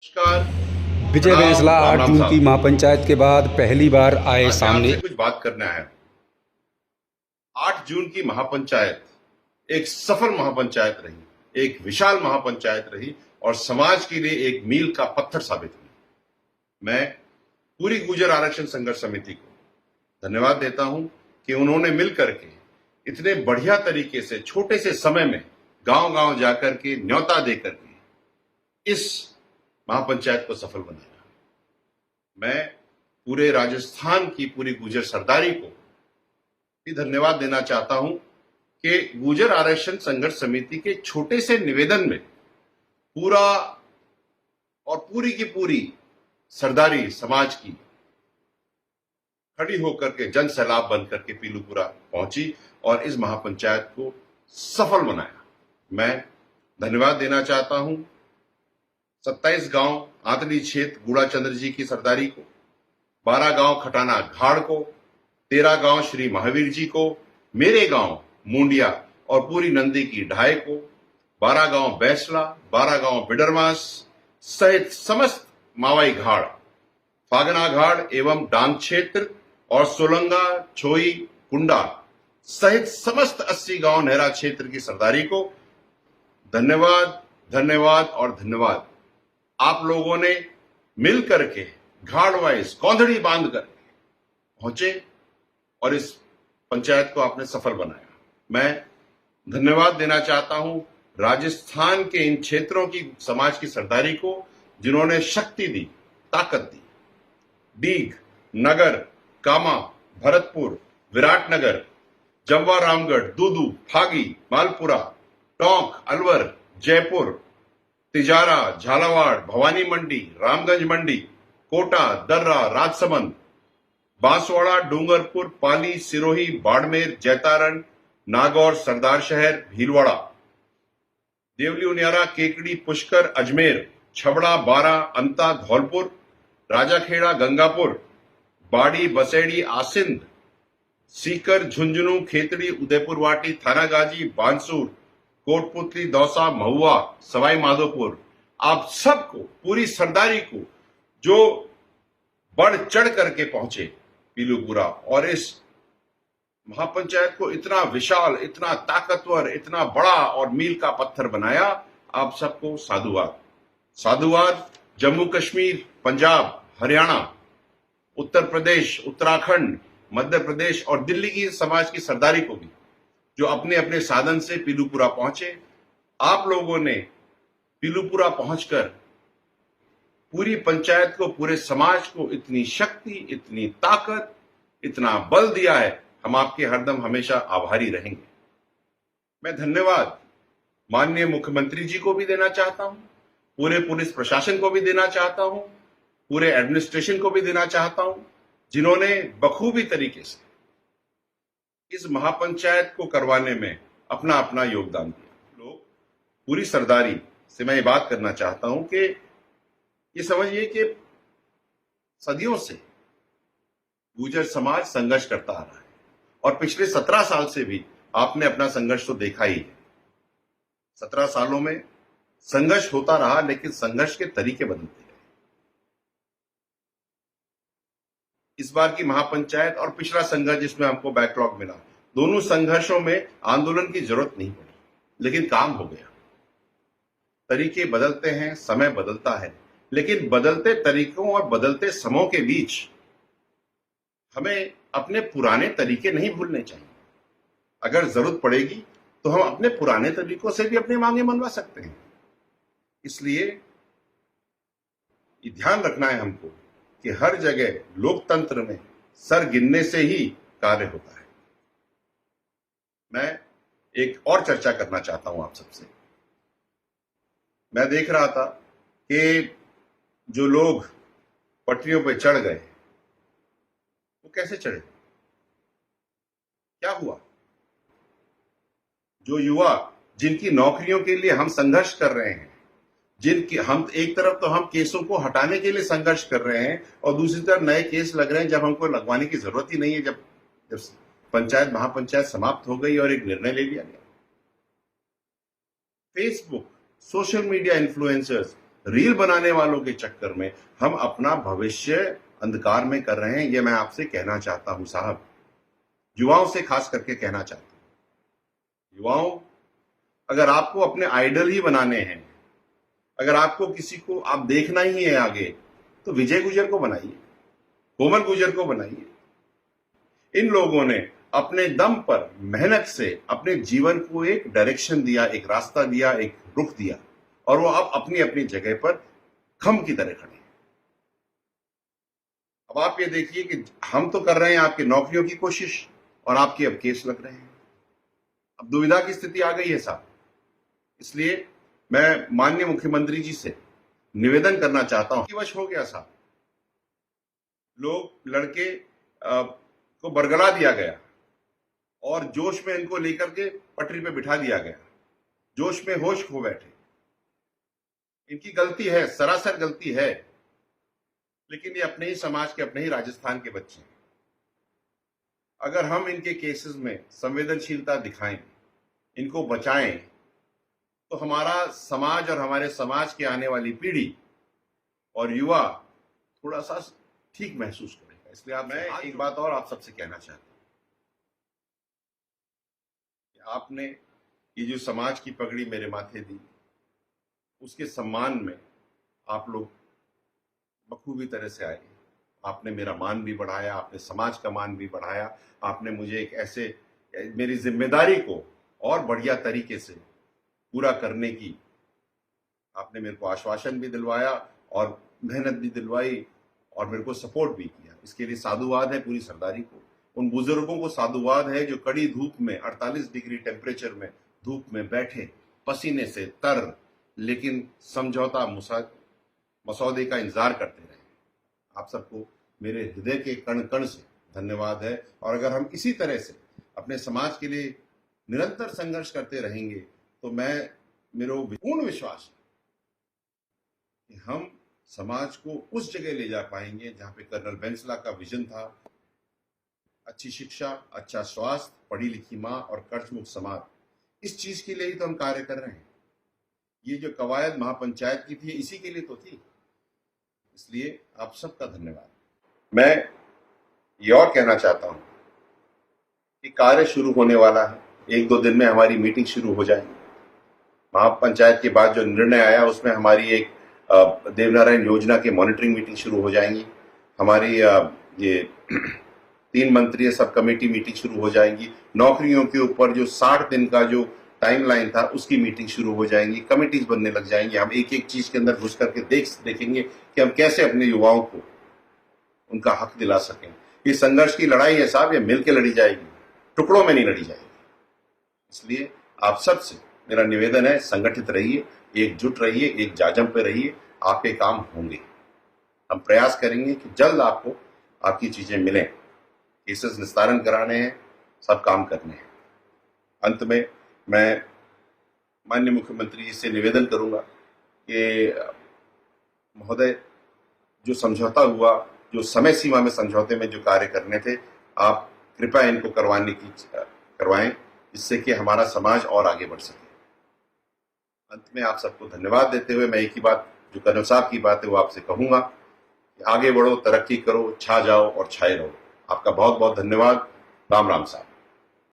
नमस्कार। विजय प्रणाम बैंसला राम 8 राम जून की साहब। महापंचायत के बाद पहली बार आए आज मैं सामने। आपसे कुछ बात करना है। 8 जून की महापंचायत एक सफल महापंचायत रही, एक विशाल महापंचायत रही और समाज के लिए एक मील का पत्थर साबित हुई। मैं पूरी गुर्जर आरक्षण संघर्ष समिति को धन्यवाद देता हूं कि उन्होंने मिलकर के इतने बढ़िया तरीके से छोटे से समय में गांव-गांव जाकर के न्योता देकर के इस महापंचायत को सफल बनाया। मैं पूरे राजस्थान की पूरी गुर्जर सरदारी को भी धन्यवाद देना चाहता हूं कि गुर्जर आरक्षण संघर्ष समिति के छोटे से निवेदन में पूरा और पूरी की पूरी सरदारी समाज की खड़ी होकर के जन सैलाब बन करके पीलूपुरा पहुंची और इस महापंचायत को सफल बनाया। मैं धन्यवाद देना चाहता हूं 27 गांव आंतली क्षेत्र गुड़ाचंद्र जी की सरदारी को, 12 गांव खटाना घाड़ को, 13 गांव श्री महावीर जी को, मेरे गांव मुंडिया और पूरी नंदी की ढाई को, 12 गांव बैसला, 12 गांव बिडरमास सहित समस्त मावाई घाड़, फागना घाड़ एवं डांग क्षेत्र और सोलंगा छोई कुंडा सहित समस्त 80 गांव नेहरा क्षेत्र की सरदारी को धन्यवाद, धन्यवाद और धन्यवाद। आप लोगों ने मिल करके घाड़ वाइज कौंधड़ी बांध कर पहुंचे और इस पंचायत को आपने सफल बनाया। मैं धन्यवाद देना चाहता हूं राजस्थान के इन क्षेत्रों की समाज की सरदारी को जिन्होंने शक्ति दी, ताकत दी। डीग, नगर, कामा, भरतपुर, विराटनगर, जम्वा रामगढ़, दूदू, फागी, मालपुरा, टोंक, अलवर, जयपुर, तिजारा, झालावाड़, भवानी मंडी, रामगंज मंडी, कोटा, दर्रा, राजसमंद, बांसवाड़ा, डूंगरपुर, पाली, सिरोही, बाड़मेर, जैतारण, नागौर, सरदार शहर, भीलवाड़ा, देवली उनियारा, केकड़ी, पुष्कर, अजमेर, छबड़ा, बारा, अंता, धौलपुर, राजाखेड़ा, गंगापुर, बाड़ी, बसेड़ी, आसिंद, सीकर, झुंझुनू, खेतड़ी, उदयपुर वाटी, थानागाजी, बांसुर, कोटपुतली, दौसा, महुआ, सवाई माधोपुर, आप सबको पूरी सरदारी को जो बढ़ चढ़ करके पहुंचे पीलूपुरा और इस महापंचायत को इतना विशाल, इतना ताकतवर, इतना बड़ा और मील का पत्थर बनाया, आप सबको साधुवाद। साधुवाद जम्मू कश्मीर, पंजाब, हरियाणा, उत्तर प्रदेश, उत्तराखंड, मध्य प्रदेश और दिल्ली की समाज की सरदारी को भी जो अपने अपने साधन से पीलूपुरा पहुंचे। आप लोगों ने पीलूपुरा पहुंचकर पूरी पंचायत को, पूरे समाज को इतनी शक्ति, इतनी ताकत, इतना बल दिया है। हम आपके हरदम हमेशा आभारी रहेंगे। मैं धन्यवाद माननीय मुख्यमंत्री जी को भी देना चाहता हूं, पूरे पुलिस प्रशासन को भी देना चाहता हूं, पूरे एडमिनिस्ट्रेशन को भी देना चाहता हूं, जिन्होंने बखूबी तरीके से इस महापंचायत को करवाने में अपना अपना योगदान दिया। लोग पूरी सरदारी से मैं ये बात करना चाहता हूं कि ये समझिए कि सदियों से गुर्जर समाज संघर्ष करता आ रहा है और पिछले 17 साल से भी आपने अपना संघर्ष तो देखा ही है। 17 सालों में संघर्ष होता रहा, लेकिन संघर्ष के तरीके बदलते गए। इस बार की महापंचायत और पिछला संघर्ष जिसमें हमको बैकलॉग मिला, दोनों संघर्षों में आंदोलन की जरूरत नहीं पड़ी, लेकिन काम हो गया। तरीके बदलते हैं, समय बदलता है, लेकिन बदलते तरीकों और बदलते समयों के बीच हमें अपने पुराने तरीके नहीं भूलने चाहिए। अगर जरूरत पड़ेगी तो हम अपने पुराने तरीकों से भी अपनी मांगे मनवा सकते हैं। इसलिए ये ध्यान रखना है हमको कि हर जगह लोकतंत्र में सर गिनने से ही कार्य होता है। मैं एक और चर्चा करना चाहता हूं आप सबसे। मैं देख रहा था कि जो लोग पटरियों पर चढ़ गए वो कैसे चढ़े, क्या हुआ। जो युवा जिनकी नौकरियों के लिए हम संघर्ष कर रहे हैं, जिनकी हम एक तरफ तो हम केसों को हटाने के लिए संघर्ष कर रहे हैं और दूसरी तरफ नए केस लग रहे हैं जब हमको लगवाने की जरूरत ही नहीं है, जब पंचायत महापंचायत समाप्त हो गई और एक निर्णय ले लिया गया। Facebook, social media influencers reel बनाने वालों के चक्कर में हम अपना भविष्य अंधकार में कर रहे हैं। ये मैं आपसे कहना चाहता हूं साहब, युवाओं से खास करके कहना चाहता हूं। युवाओं, अगर आपको अपने आइडल ही बनाने हैं, अगर आपको किसी को आप देखना ही है आगे, तो विजय गुजर को बनाइए, कोमल गुजर को बनाइए। इन लोगों ने अपने दम पर मेहनत से अपने जीवन को एक डायरेक्शन दिया, एक रास्ता दिया, एक रुख दिया, और वो अब अपनी अपनी जगह पर खम की तरह खड़े हैं। अब आप ये देखिए कि हम तो कर रहे हैं आपकी नौकरियों की कोशिश, और आपके अब केस लग रहे हैं। अब दुविधा की स्थिति आ गई है साहब। इसलिए मैं माननीय मुख्यमंत्री जी से निवेदन करना चाहता हूं कि वश हो गया साहब, लोग लड़के को बरगला दिया गया और जोश में इनको लेकर के पटरी पे बिठा दिया गया, जोश में होश खो बैठे। इनकी गलती है, सरासर गलती है, लेकिन ये अपने ही समाज के, अपने ही राजस्थान के बच्चे हैं। अगर हम इनके केसेस में संवेदनशीलता दिखाएं, इनको बचाएं, तो हमारा समाज और हमारे समाज की आने वाली पीढ़ी और युवा थोड़ा सा ठीक महसूस करेगा। इसलिए मैं एक बात और आप सबसे कहना चाहता हूं कि आपने ये जो समाज की पगड़ी मेरे माथे दी, उसके सम्मान में आप लोग बखूबी तरह से आए। आपने मेरा मान भी बढ़ाया, आपने समाज का मान भी बढ़ाया, आपने मुझे एक ऐसे मेरी जिम्मेदारी को और बढ़िया तरीके से पूरा करने की आपने मेरे को आश्वासन भी दिलवाया और मेहनत भी दिलवाई और मेरे को सपोर्ट भी किया। इसके लिए साधुवाद है पूरी सरदारी को। उन बुजुर्गों को साधुवाद है जो कड़ी धूप में 48 डिग्री टेम्परेचर में धूप में बैठे, पसीने से तर, लेकिन समझौता मसौदे का इंतजार करते रहे। आप सबको मेरे हृदय के कण कण से धन्यवाद है। और अगर हम इसी तरह से अपने समाज के लिए निरंतर संघर्ष करते रहेंगे, तो मेरा पूर्ण विश्वास है कि हम समाज को उस जगह ले जा पाएंगे जहां पे कर्नल बेंसला का विजन था, अच्छी शिक्षा, अच्छा स्वास्थ्य, पढ़ी लिखी माँ और कर्ज मुक्त समाज। इस चीज के लिए ही तो हम कार्य कर रहे हैं। ये जो कवायद महापंचायत की थी, इसी के लिए तो थी। इसलिए आप सबका धन्यवाद। मैं ये और कहना चाहता हूं कि कार्य शुरू होने वाला है। 1-2 दिन में हमारी मीटिंग शुरू हो जाएगी। महापंचायत के बाद जो निर्णय आया, उसमें हमारी एक देवनारायण योजना के मॉनिटरिंग मीटिंग शुरू हो जाएंगी। हमारी ये 3 मंत्रीय सब कमेटी मीटिंग शुरू हो जाएंगी। नौकरियों के ऊपर जो 60 दिन का जो टाइमलाइन था, उसकी मीटिंग शुरू हो जाएंगी। कमेटीज बनने लग जाएंगी। हम एक एक चीज के अंदर घुस करके देखेंगे कि हम कैसे अपने युवाओं को उनका हक दिला सकें। ये संघर्ष की लड़ाई है साहब, ये मिलकर लड़ी जाएगी, टुकड़ों में नहीं लड़ी जाएगी। इसलिए आप सबसे मेरा निवेदन है, संगठित रहिए, एकजुट रहिए, एक जाजम पे रहिए, आपके काम होंगे। हम प्रयास करेंगे कि जल्द आपको आपकी चीजें मिलें। केसेस निस्तारण कराने हैं, सब काम करने हैं। अंत में मैं माननीय मुख्यमंत्री जी से निवेदन करूंगा कि महोदय, जो समझौता हुआ, जो समय सीमा में समझौते में जो कार्य करने थे, आप कृपया इनको करवाएं, जिससे कि हमारा समाज और आगे बढ़ सके। अंत में आप सबको धन्यवाद देते हुए मैं एक ही बात, जो कर्नल साहब की बात है, वो आपसे कहूंगा कि आगे बढ़ो, तरक्की करो, छा जाओ और छाए रहो। आपका बहुत बहुत धन्यवाद। राम राम साहब।